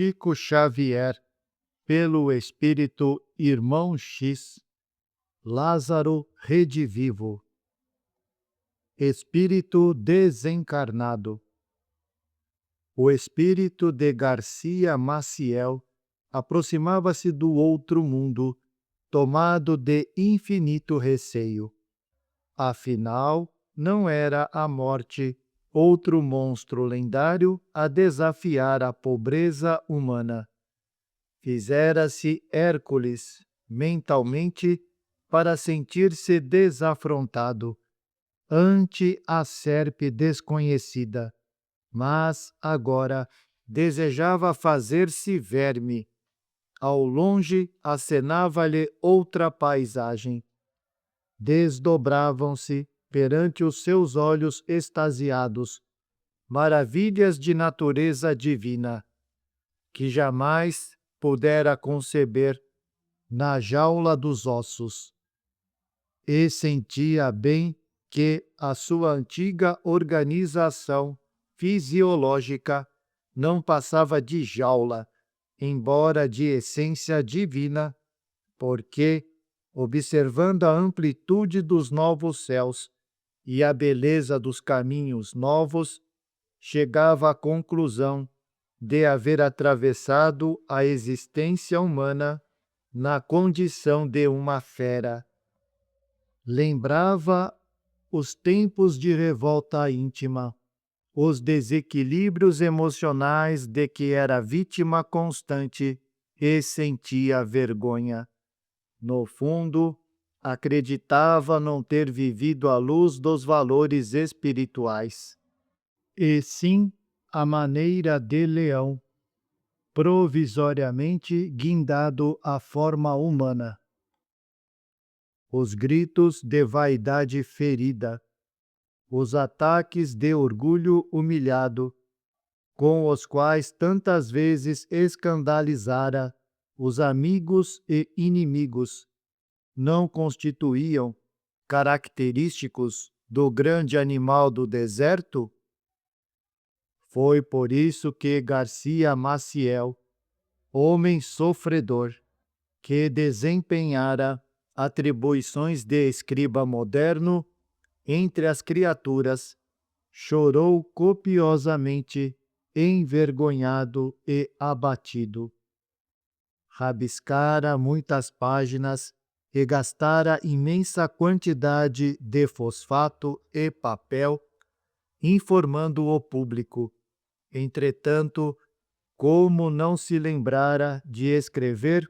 Chico Xavier, pelo Espírito Irmão X, Lázaro redivivo. Espírito desencarnado. O espírito de Garcia Maciel aproximava-se do outro mundo, tomado de infinito receio. Afinal, não era a morte outro monstro lendário a desafiar a pobreza humana. Fizera-se Hércules, mentalmente, para sentir-se desafrontado ante a serpe desconhecida, mas agora desejava fazer-se verme. Ao longe acenava-lhe outra paisagem. Desdobravam-se perante os seus olhos extasiados maravilhas de natureza divina, que jamais pudera conceber na jaula dos ossos. E sentia bem que a sua antiga organização fisiológica não passava de jaula, embora de essência divina, porque, observando a amplitude dos novos céus e a beleza dos caminhos novos, chegava à conclusão de haver atravessado a existência humana na condição de uma fera. Lembrava os tempos de revolta íntima, os desequilíbrios emocionais de que era vítima constante e sentia vergonha. No fundo, acreditava não ter vivido à luz dos valores espirituais, e sim à maneira de leão, provisoriamente guindado à forma humana. Os gritos de vaidade ferida, os ataques de orgulho humilhado, com os quais tantas vezes escandalizara os amigos e inimigos, não constituíam característicos do grande animal do deserto? Foi por isso que Garcia Maciel, homem sofredor, que desempenhara atribuições de escriba moderno entre as criaturas, chorou copiosamente, envergonhado e abatido. Rabiscara muitas páginas e gastara imensa quantidade de fosfato e papel, informando o público. Entretanto, como não se lembrara de escrever,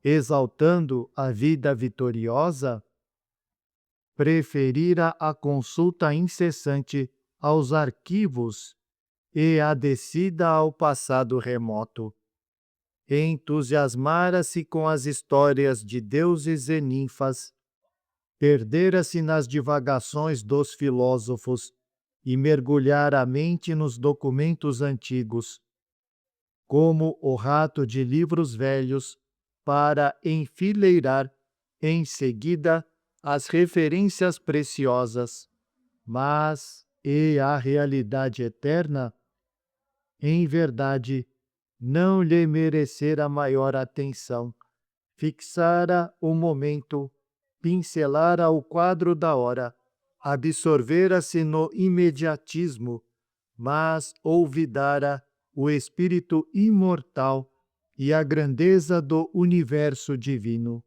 exaltando a vida vitoriosa, preferira a consulta incessante aos arquivos e a descida ao passado remoto. Entusiasmara-se com as histórias de deuses e ninfas, perdera-se nas divagações dos filósofos e mergulhara a mente nos documentos antigos, como o rato de livros velhos, para enfileirar, em seguida, as referências preciosas. Mas, e a realidade eterna? Em verdade, não lhe merecera maior atenção. Fixara o momento, pincelara o quadro da hora, absorvera-se no imediatismo, mas olvidara o espírito imortal e a grandeza do universo divino.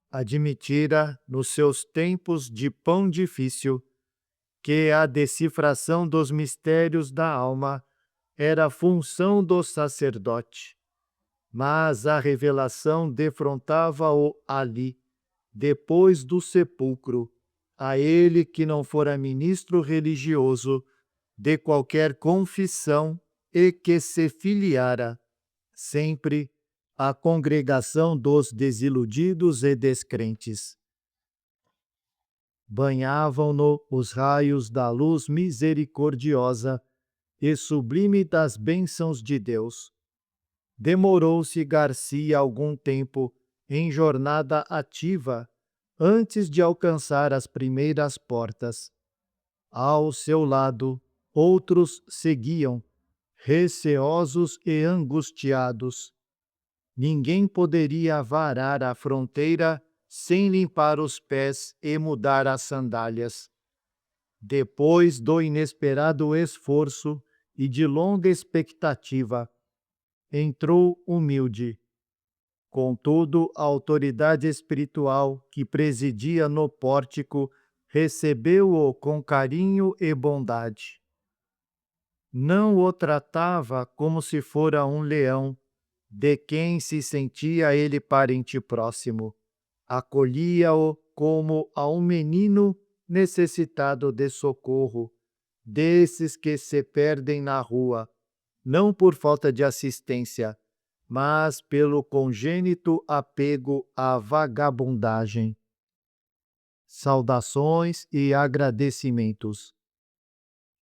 Admitira, nos seus tempos de pão difícil, que a decifração dos mistérios da alma era função do sacerdote, mas a revelação defrontava-o ali, depois do sepulcro, a ele que não fora ministro religioso de qualquer confissão e que se filiara, sempre, à congregação dos desiludidos e descrentes. Banhavam-no os raios da luz misericordiosa e sublime das bênçãos de Deus. Demorou-se Garcia algum tempo em jornada ativa antes de alcançar as primeiras portas. Ao seu lado, outros seguiam, receosos e angustiados. Ninguém poderia varar a fronteira sem limpar os pés e mudar as sandálias. Depois do inesperado esforço e de longa expectativa, entrou humilde. Contudo, a autoridade espiritual que presidia no pórtico recebeu-o com carinho e bondade. Não o tratava como se fora um leão, de quem se sentia ele parente próximo. Acolhia-o como a um menino necessitado de socorro, desses que se perdem na rua, não por falta de assistência, mas pelo congênito apego à vagabundagem. Saudações e agradecimentos.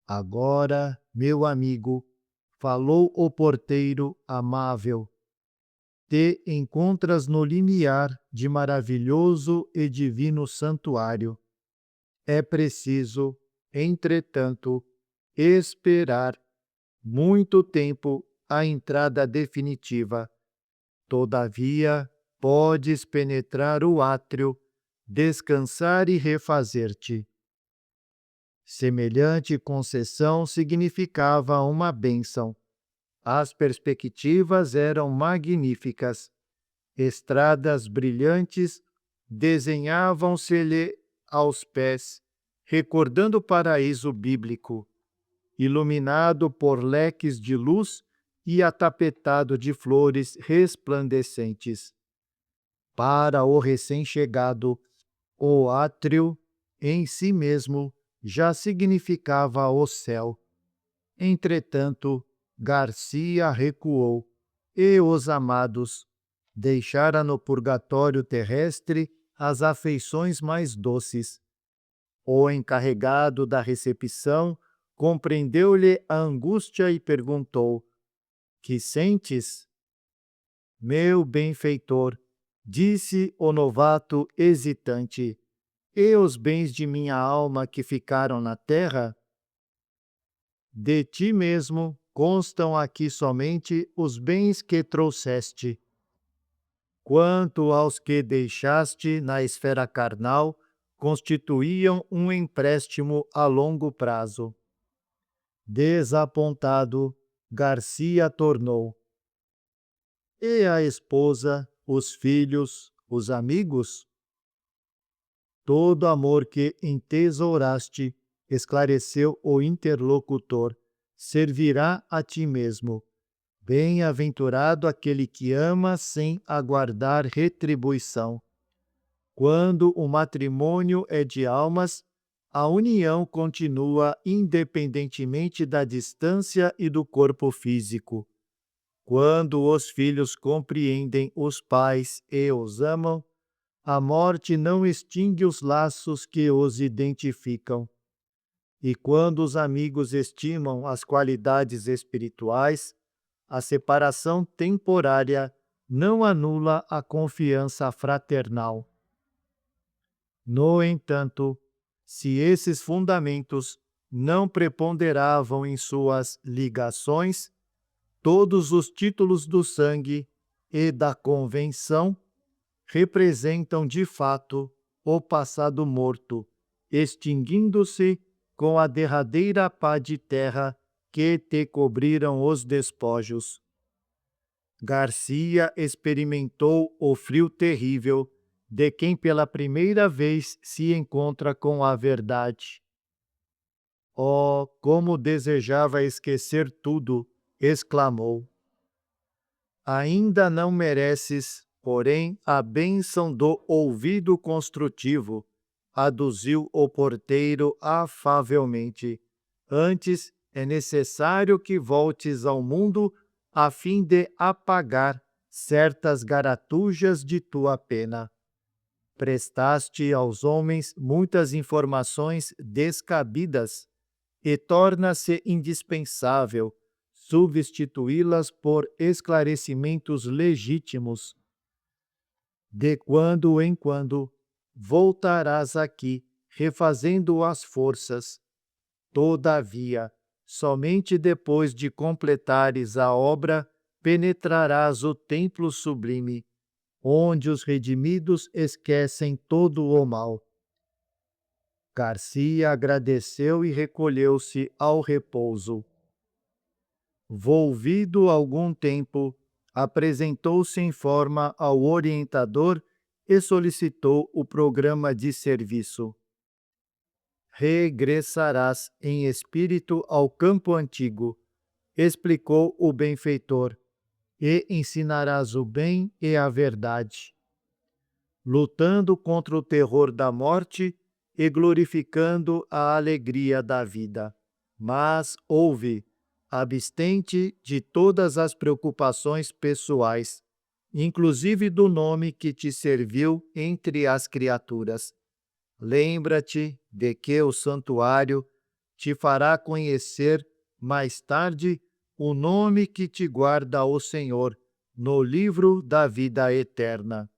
Agora, meu amigo, falou o porteiro amável, te encontras no limiar de maravilhoso e divino santuário. É preciso, entretanto, esperar muito tempo a entrada definitiva. Todavia, podes penetrar o átrio, descansar e refazer-te. Semelhante concessão significava uma bênção. As perspectivas eram magníficas. Estradas brilhantes desenhavam-se-lhe aos pés, recordando o paraíso bíblico, iluminado por leques de luz e atapetado de flores resplandecentes. Para o recém-chegado, o átrio, em si mesmo, já significava o céu. Entretanto, Garcia recuou, e os amados deixara no purgatório terrestre as afeições mais doces. O encarregado da recepção compreendeu-lhe a angústia e perguntou: Que sentes? Meu benfeitor, disse o novato hesitante, e os bens de minha alma que ficaram na terra? De ti mesmo constam aqui somente os bens que trouxeste. Quanto aos que deixaste na esfera carnal, constituíam um empréstimo a longo prazo. Desapontado, Garcia tornou. E a esposa, os filhos, os amigos? Todo amor que entesouraste, esclareceu o interlocutor, servirá a ti mesmo. Bem-aventurado aquele que ama sem aguardar retribuição. Quando o matrimônio é de almas, a união continua independentemente da distância e do corpo físico. Quando os filhos compreendem os pais e os amam, a morte não extingue os laços que os identificam. E quando os amigos estimam as qualidades espirituais, a separação temporária não anula a confiança fraternal. No entanto, se esses fundamentos não preponderavam em suas ligações, todos os títulos do sangue e da convenção representam de fato o passado morto, extinguindo-se com a derradeira pá de terra que te cobriram os despojos. Garcia experimentou o frio terrível de quem pela primeira vez se encontra com a verdade. Oh, como desejava esquecer tudo! Exclamou. Ainda não mereces, porém, a bênção do ouvido construtivo, aduziu o porteiro afavelmente. Antes, é necessário que voltes ao mundo a fim de apagar certas garatujas de tua pena. Prestaste aos homens muitas informações descabidas e torna-se indispensável substituí-las por esclarecimentos legítimos. De quando em quando, voltarás aqui, refazendo as forças. Todavia, somente depois de completares a obra penetrarás o templo sublime, onde os redimidos esquecem todo o mal. Garcia agradeceu e recolheu-se ao repouso. Volvido algum tempo, apresentou-se em forma ao orientador e solicitou o programa de serviço. Regressarás em espírito ao campo antigo, explicou o benfeitor, e ensinarás o bem e a verdade, lutando contra o terror da morte e glorificando a alegria da vida. Mas ouve, abstente de todas as preocupações pessoais, inclusive do nome que te serviu entre as criaturas. Lembra-te de que o santuário te fará conhecer mais tarde o nome que te guarda o Senhor no livro da vida eterna.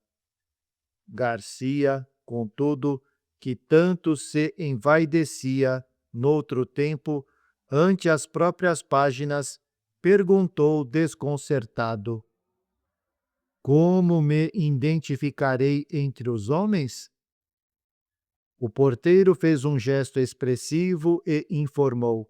Garcia, contudo, que tanto se envaidecia noutro tempo ante as próprias páginas, perguntou desconcertado: Como me identificarei entre os homens? O porteiro fez um gesto expressivo e informou: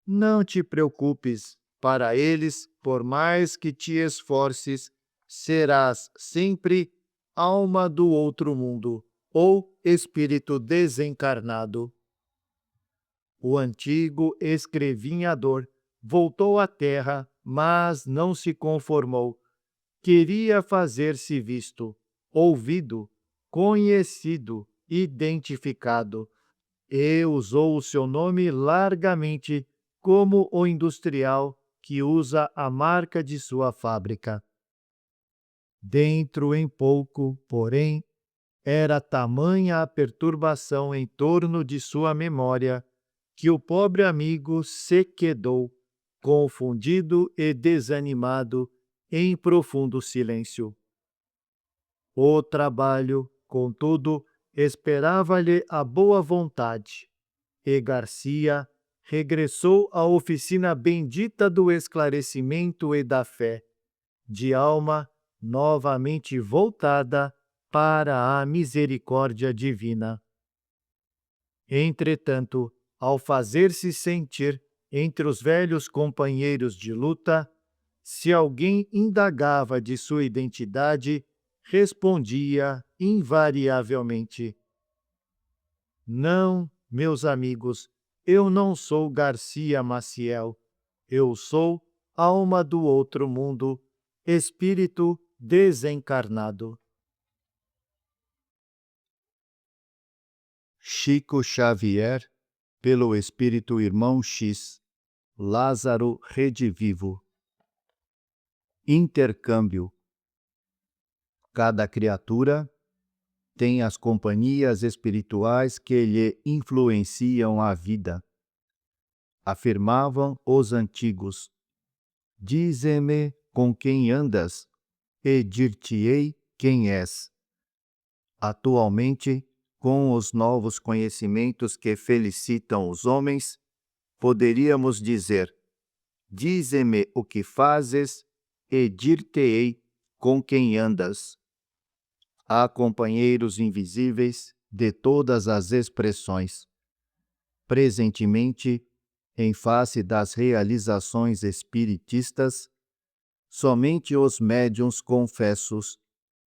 Não te preocupes, para eles, por mais que te esforces, serás sempre alma do outro mundo ou espírito desencarnado. O antigo escrevinhador voltou à terra, mas não se conformou. Queria fazer-se visto, ouvido, conhecido, identificado, e usou o seu nome largamente como o industrial que usa a marca de sua fábrica. Dentro em pouco, porém, era tamanha a perturbação em torno de sua memória que o pobre amigo se quedou, confundido e desanimado, em profundo silêncio. O trabalho, contudo, esperava-lhe a boa vontade, e Garcia regressou à oficina bendita do esclarecimento e da fé, de alma novamente voltada para a misericórdia divina. Entretanto, ao fazer-se sentir entre os velhos companheiros de luta, se alguém indagava de sua identidade, respondia invariavelmente: Não, meus amigos, eu não sou Garcia Maciel. Eu sou alma do outro mundo, espírito desencarnado. Chico Xavier, pelo Espírito Irmão X, Lázaro Redivivo. Intercâmbio. Cada criatura tem as companhias espirituais que lhe influenciam a vida. Afirmavam os antigos: Dize-me com quem andas, e dir-te-ei quem és. Atualmente, com os novos conhecimentos que felicitam os homens, poderíamos dizer: Dize-me o que fazes, e dir-te-ei com quem andas. Há companheiros invisíveis de todas as expressões. Presentemente, em face das realizações espiritistas, somente os médiuns confessos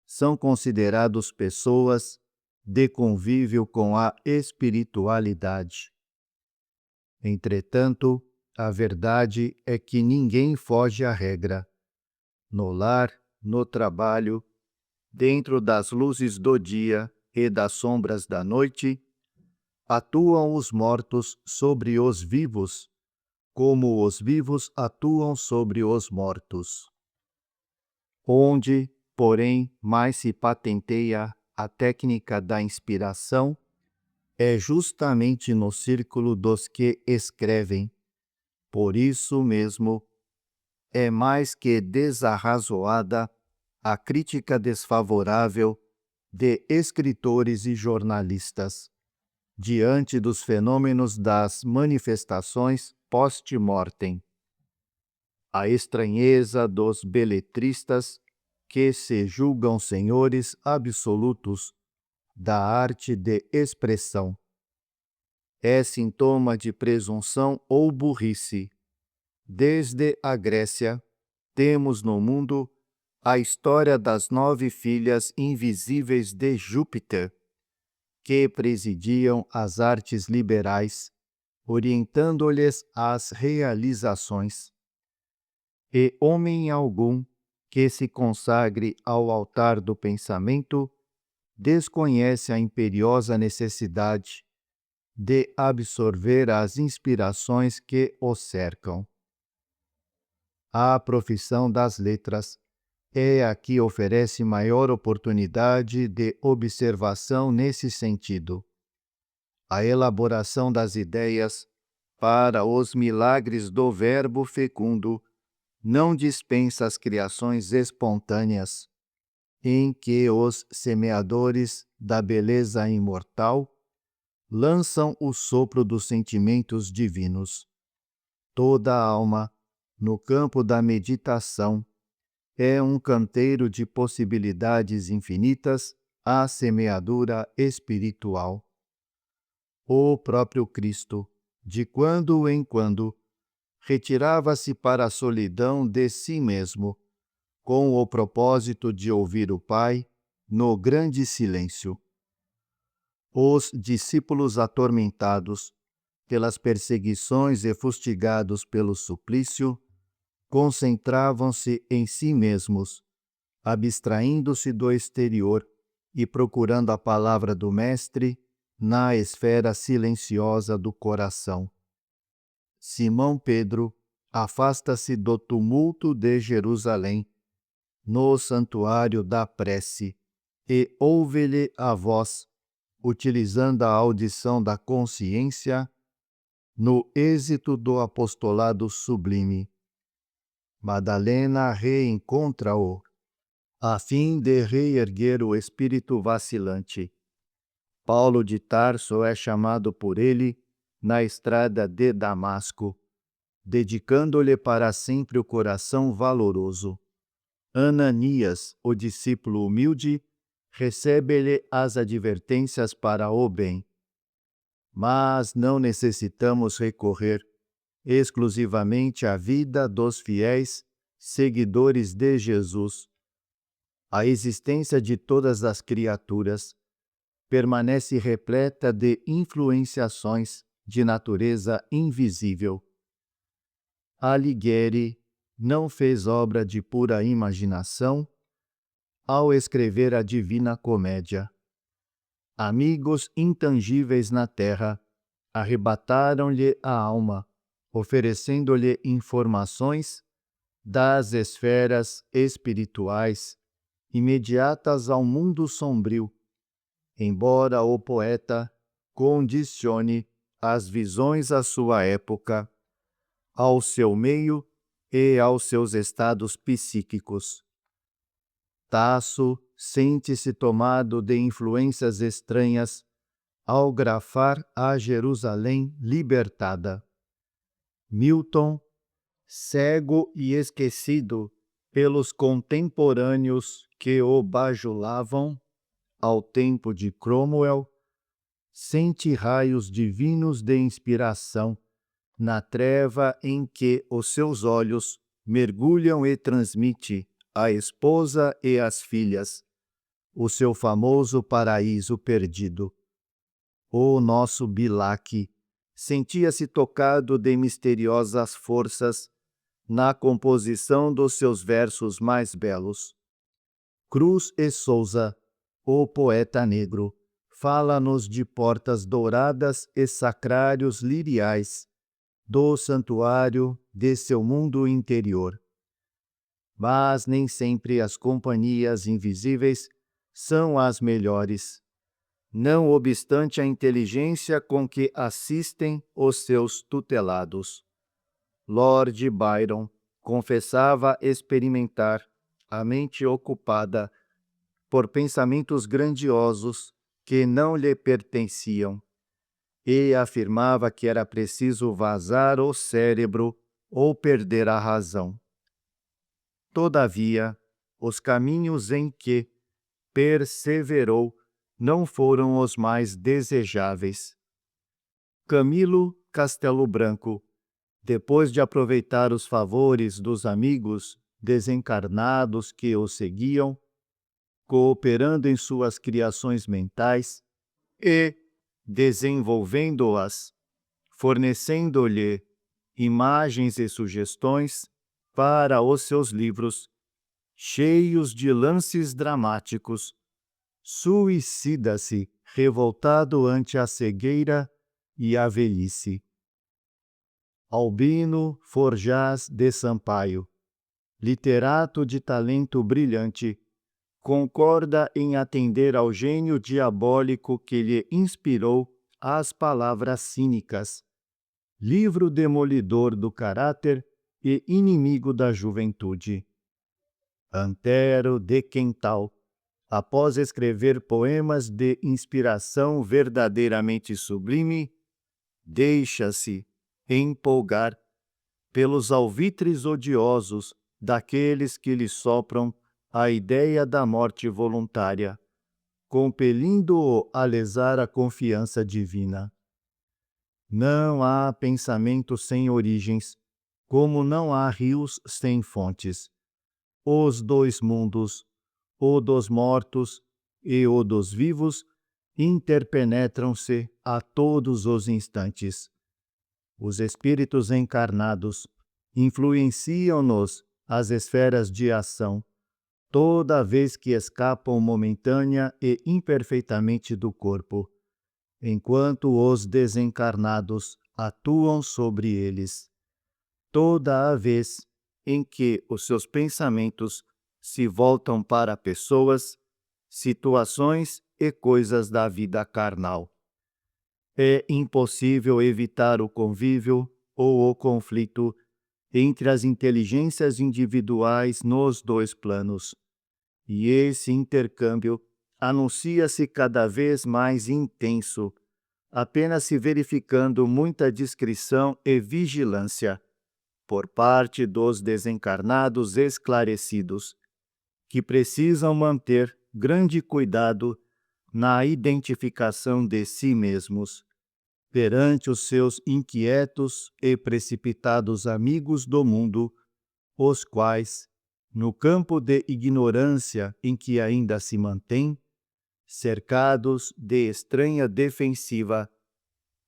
são considerados pessoas de convívio com a espiritualidade. Entretanto, a verdade é que ninguém foge à regra. No lar, no trabalho, dentro das luzes do dia e das sombras da noite, atuam os mortos sobre os vivos, como os vivos atuam sobre os mortos. Onde, porém, mais se patenteia a técnica da inspiração, é justamente no círculo dos que escrevem. Por isso mesmo, é mais que desarrazoada a crítica desfavorável de escritores e jornalistas. Diante dos fenômenos das manifestações, post-mortem. A estranheza dos beletristas que se julgam senhores absolutos da arte de expressão é sintoma de presunção ou burrice. Desde a Grécia, temos no mundo a história das 9 filhas invisíveis de Júpiter, que presidiam as artes liberais, orientando-lhes as realizações. E homem algum que se consagre ao altar do pensamento desconhece a imperiosa necessidade de absorver as inspirações que o cercam. A profissão das letras é a que oferece maior oportunidade de observação nesse sentido. A elaboração das ideias para os milagres do verbo fecundo não dispensa as criações espontâneas, em que os semeadores da beleza imortal lançam o sopro dos sentimentos divinos. Toda a alma, no campo da meditação, é um canteiro de possibilidades infinitas à semeadura espiritual. O próprio Cristo, de quando em quando, retirava-se para a solidão de si mesmo, com o propósito de ouvir o Pai no grande silêncio. Os discípulos atormentados pelas perseguições e fustigados pelo suplício, concentravam-se em si mesmos, abstraindo-se do exterior e procurando a palavra do Mestre na esfera silenciosa do coração. Simão Pedro afasta-se do tumulto de Jerusalém, no santuário da prece, e ouve-lhe a voz, utilizando a audição da consciência, no êxito do apostolado sublime. Madalena reencontra-o, a fim de reerguer o espírito vacilante. Paulo de Tarso é chamado por ele na estrada de Damasco, dedicando-lhe para sempre o coração valoroso. Ananias, o discípulo humilde, recebe-lhe as advertências para o bem. Mas não necessitamos recorrer exclusivamente à vida dos fiéis seguidores de Jesus. A existência de todas as criaturas permanece repleta de influenciações de natureza invisível. Alighieri não fez obra de pura imaginação ao escrever a Divina Comédia. Amigos intangíveis na terra arrebataram-lhe a alma, oferecendo-lhe informações das esferas espirituais imediatas ao mundo sombrio, embora o poeta condicione as visões à sua época, ao seu meio e aos seus estados psíquicos. Tasso sente-se tomado de influências estranhas ao grafar a Jerusalém libertada. Milton, cego e esquecido pelos contemporâneos que o bajulavam, ao tempo de Cromwell, sente raios divinos de inspiração na treva em que os seus olhos mergulham e transmite à esposa e às filhas o seu famoso paraíso perdido. O nosso Bilac sentia-se tocado de misteriosas forças na composição dos seus versos mais belos. Cruz e Souza, o poeta negro, fala-nos de portas douradas e sacrários liriais do santuário de seu mundo interior. Mas nem sempre as companhias invisíveis são as melhores, não obstante a inteligência com que assistem os seus tutelados. Lord Byron confessava experimentar a mente ocupada por pensamentos grandiosos que não lhe pertenciam. e afirmava que era preciso vazar o cérebro ou perder a razão. Todavia, os caminhos em que perseverou não foram os mais desejáveis. Camilo Castelo Branco, depois de aproveitar os favores dos amigos desencarnados que o seguiam, cooperando em suas criações mentais e desenvolvendo-as, fornecendo-lhe imagens e sugestões para os seus livros, cheios de lances dramáticos, suicida-se revoltado ante a cegueira e a velhice. Albino Forjás de Sampaio, literato de talento brilhante, concorda em atender ao gênio diabólico que lhe inspirou as palavras cínicas, livro demolidor do caráter e inimigo da juventude. Antero de Quental, após escrever poemas de inspiração verdadeiramente sublime, deixa-se empolgar pelos alvitres odiosos daqueles que lhe sopram a ideia da morte voluntária, compelindo-o a lesar a confiança divina. Não há pensamento sem origens, como não há rios sem fontes. Os dois mundos, o dos mortos e o dos vivos, interpenetram-se a todos os instantes. Os espíritos encarnados influenciam-nos as esferas de ação, toda vez que escapam momentânea e imperfeitamente do corpo, enquanto os desencarnados atuam sobre eles. Toda a vez em que os seus pensamentos se voltam para pessoas, situações e coisas da vida carnal. É impossível evitar o convívio ou o conflito entre as inteligências individuais nos dois planos. E esse intercâmbio anuncia-se cada vez mais intenso, apenas se verificando muita discrição e vigilância por parte dos desencarnados esclarecidos, que precisam manter grande cuidado na identificação de si mesmos, perante os seus inquietos e precipitados amigos do mundo, os quais, no campo de ignorância em que ainda se mantêm, cercados de estranha defensiva,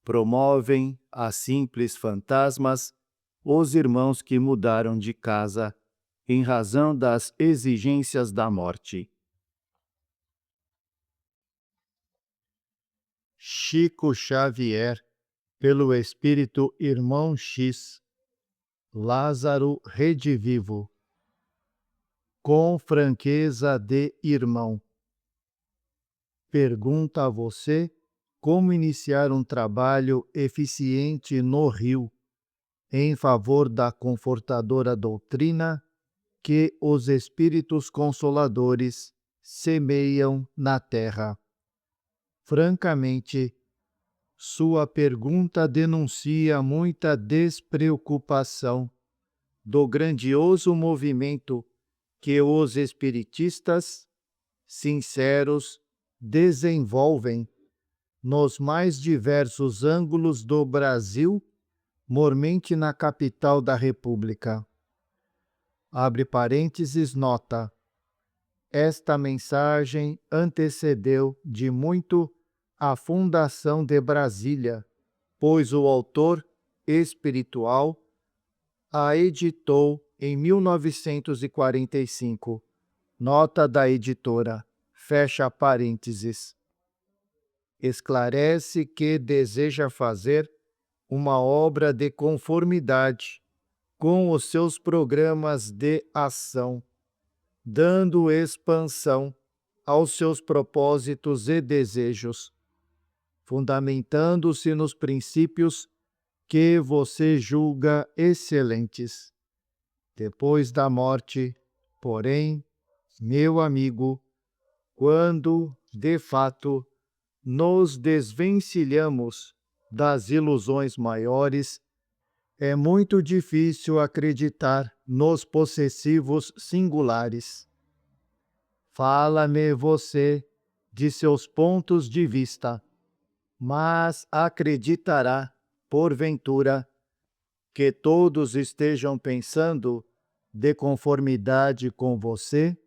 promovem a simples fantasmas os irmãos que mudaram de casa em razão das exigências da morte. Chico Xavier, pelo Espírito Irmão X, Lázaro redivivo. Com franqueza de irmão. Pergunta a você como iniciar um trabalho eficiente no Rio, em favor da confortadora doutrina que os Espíritos Consoladores semeiam na terra. Francamente, sua pergunta denuncia muita despreocupação do grandioso movimento que os espiritistas, sinceros, desenvolvem nos mais diversos ângulos do Brasil, mormente na capital da República. Abre parênteses, nota. Esta mensagem antecedeu de muito a fundação de Brasília, pois o autor espiritual a editou em 1945. Nota da editora. Fecha parênteses. Esclarece que deseja fazer uma obra de conformidade com os seus programas de ação, dando expansão aos seus propósitos e desejos, fundamentando-se nos princípios que você julga excelentes. Depois da morte, porém, meu amigo, quando, de fato, nos desvencilhamos das ilusões maiores, é muito difícil acreditar nos possessivos singulares. Fala-me você de seus pontos de vista, mas acreditará, porventura, que todos estejam pensando de conformidade com você?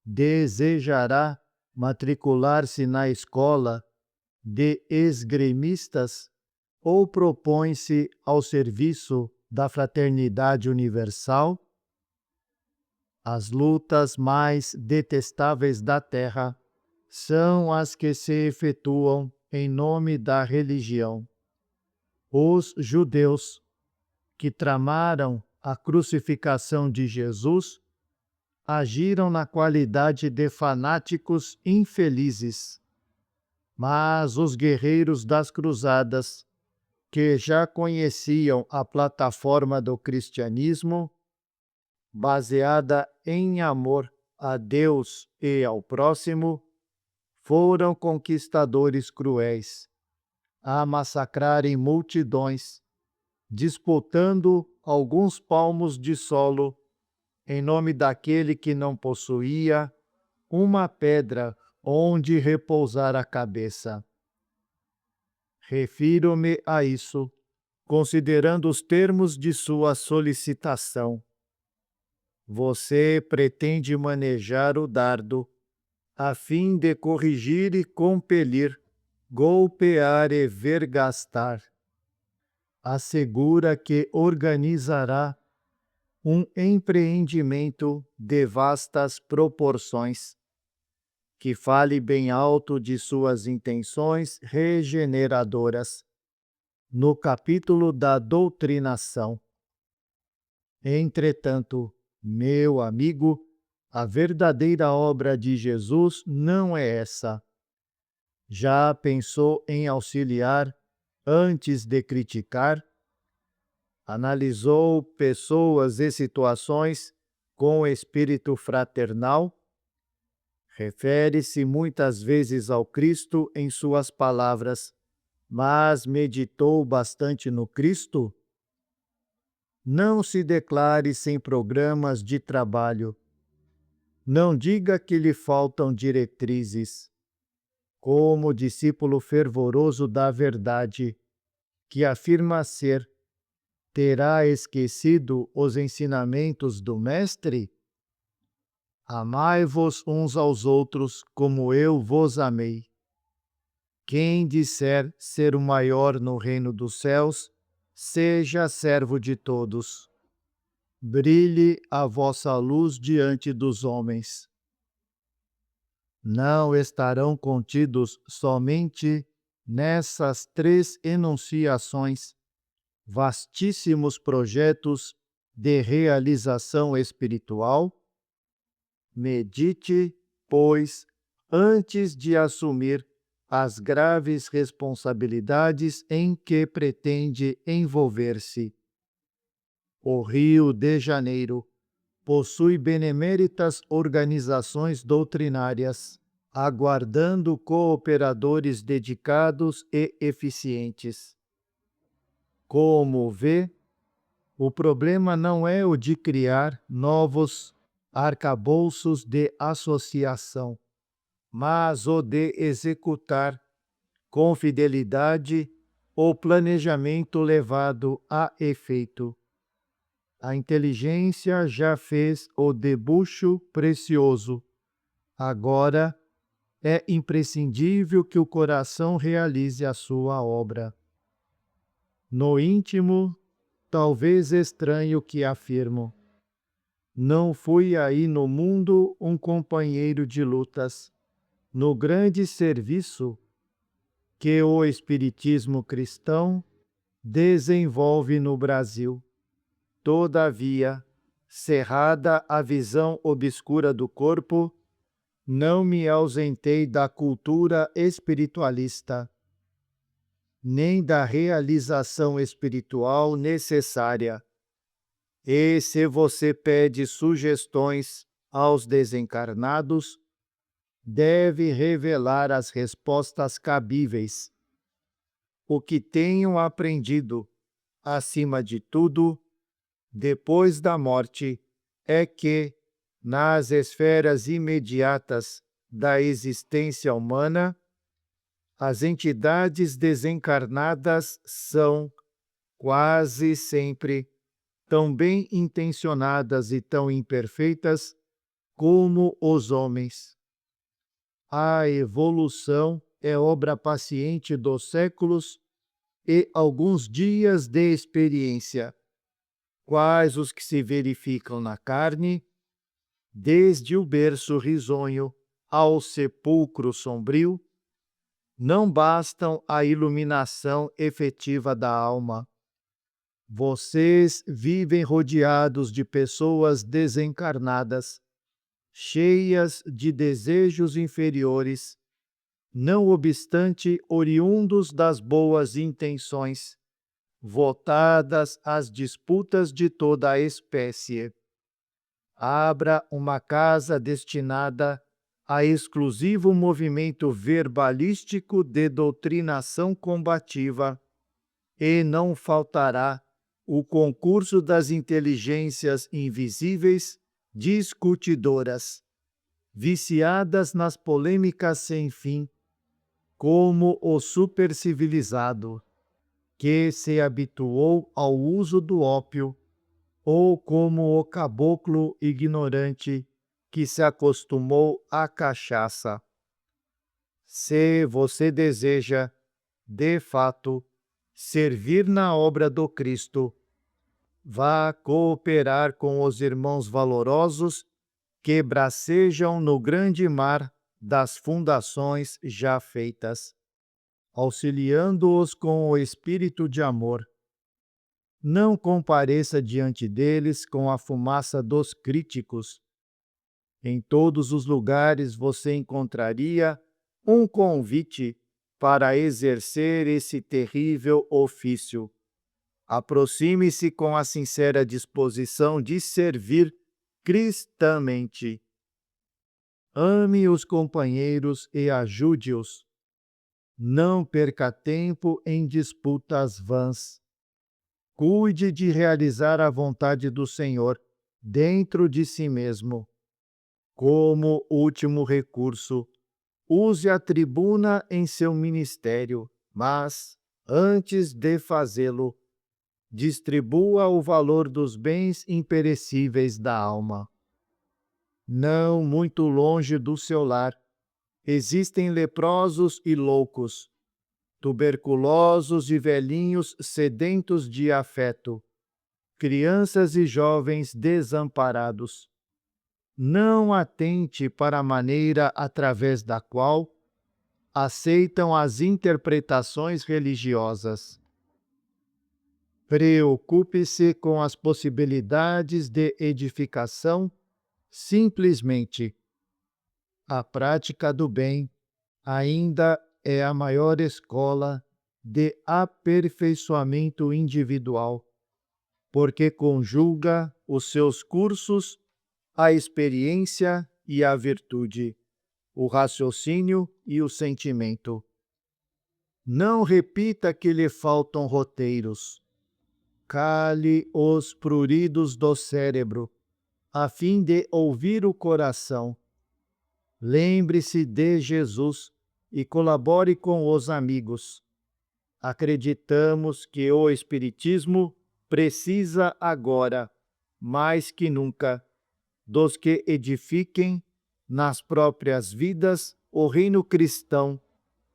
Desejará matricular-se na escola de esgrimistas ou propõe-se ao serviço da fraternidade universal? As lutas mais detestáveis da terra são as que se efetuam em nome da religião. Os judeus, que tramaram a crucificação de Jesus, agiram na qualidade de fanáticos infelizes. Mas os guerreiros das cruzadas, que já conheciam a plataforma do cristianismo, baseada em amor a Deus e ao próximo, foram conquistadores cruéis, a massacrarem multidões, disputando alguns palmos de solo em nome daquele que não possuía uma pedra onde repousar a cabeça. Refiro-me a isso, considerando os termos de sua solicitação. Você pretende manejar o dardo, a fim de corrigir e compelir, golpear e vergastar. Assegura que organizará um empreendimento de vastas proporções, que fale bem alto de suas intenções regeneradoras, no capítulo da doutrinação. Entretanto, meu amigo, a verdadeira obra de Jesus não é essa. Já pensou em auxiliar antes de criticar? Analisou pessoas e situações com espírito fraternal? Refere-se muitas vezes ao Cristo em suas palavras, mas meditou bastante no Cristo? Não se declare sem programas de trabalho. Não diga que lhe faltam diretrizes. Como discípulo fervoroso da verdade, que afirma ser, terá esquecido os ensinamentos do Mestre? Amai-vos uns aos outros como eu vos amei. Quem disser ser o maior no reino dos céus, seja servo de todos. Brilhe a vossa luz diante dos homens. Não estarão contidos somente nessas 3 enunciações, vastíssimos projetos de realização espiritual? Medite, pois, antes de assumir as graves responsabilidades em que pretende envolver-se. O Rio de Janeiro possui beneméritas organizações doutrinárias, aguardando cooperadores dedicados e eficientes. Como vê, o problema não é o de criar novos arcabouços de associação, mas o de executar com fidelidade o planejamento levado a efeito. A inteligência já fez o debuxo precioso. Agora é imprescindível que o coração realize a sua obra. No íntimo, talvez estranho que afirmo, não fui aí no mundo um companheiro de lutas, no grande serviço que o Espiritismo cristão desenvolve no Brasil. Todavia, cerrada a visão obscura do corpo, não me ausentei da cultura espiritualista, nem da realização espiritual necessária. E se você pede sugestões aos desencarnados, deve revelar as respostas cabíveis. o que tenho aprendido, acima de tudo, depois da morte, é que, nas esferas imediatas da existência humana, as entidades desencarnadas são, quase sempre, tão bem intencionadas e tão imperfeitas como os homens. A evolução é obra paciente dos séculos e alguns dias de experiência, quais os que se verificam na carne, desde o berço risonho ao sepulcro sombrio, não bastam à iluminação efetiva da alma. Vocês vivem rodeados de pessoas desencarnadas, cheias de desejos inferiores, não obstante oriundos das boas intenções, voltadas às disputas de toda a espécie. Abra uma casa destinada a exclusivo movimento verbalístico de doutrinação combativa, e não faltará o concurso das inteligências invisíveis discutidoras, viciadas nas polêmicas sem fim, como o supercivilizado, que se habituou ao uso do ópio, ou como o caboclo ignorante que se acostumou à cachaça. Se você deseja, de fato, servir na obra do Cristo, vá cooperar com os irmãos valorosos que bracejam no grande mar das fundações já feitas, auxiliando-os com o espírito de amor. Não compareça diante deles com a fumaça dos críticos. Em todos os lugares você encontraria um convite para exercer esse terrível ofício. Aproxime-se com a sincera disposição de servir cristamente. Ame os companheiros e ajude-os. Não perca tempo em disputas vãs. Cuide de realizar a vontade do Senhor dentro de si mesmo. Como último recurso, use a tribuna em seu ministério, mas, antes de fazê-lo, distribua o valor dos bens imperecíveis da alma. Não muito longe do seu lar, existem leprosos e loucos, tuberculosos e velhinhos sedentos de afeto, crianças e jovens desamparados. Não atente para a maneira através da qual aceitam as interpretações religiosas. Preocupe-se com as possibilidades de edificação simplesmente. A prática do bem ainda é a maior escola de aperfeiçoamento individual, porque conjuga os seus cursos a experiência e a virtude, o raciocínio e o sentimento. Não repita que lhe faltam roteiros. Cale os pruridos do cérebro, a fim de ouvir o coração. Lembre-se de Jesus e colabore com os amigos. Acreditamos que o Espiritismo precisa agora, mais que nunca, dos que edifiquem nas próprias vidas o reino cristão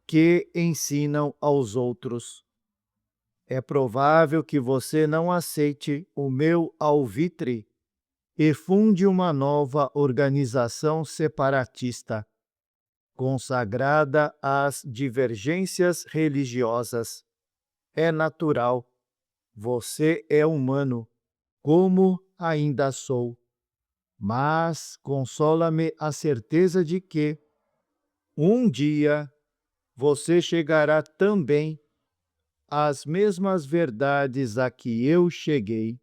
que ensinam aos outros. É provável que você não aceite o meu alvitre e funde uma nova organização separatista, consagrada às divergências religiosas. É natural. Você é humano, como ainda sou. Mas consola-me a certeza de que, um dia, você chegará também às mesmas verdades a que eu cheguei.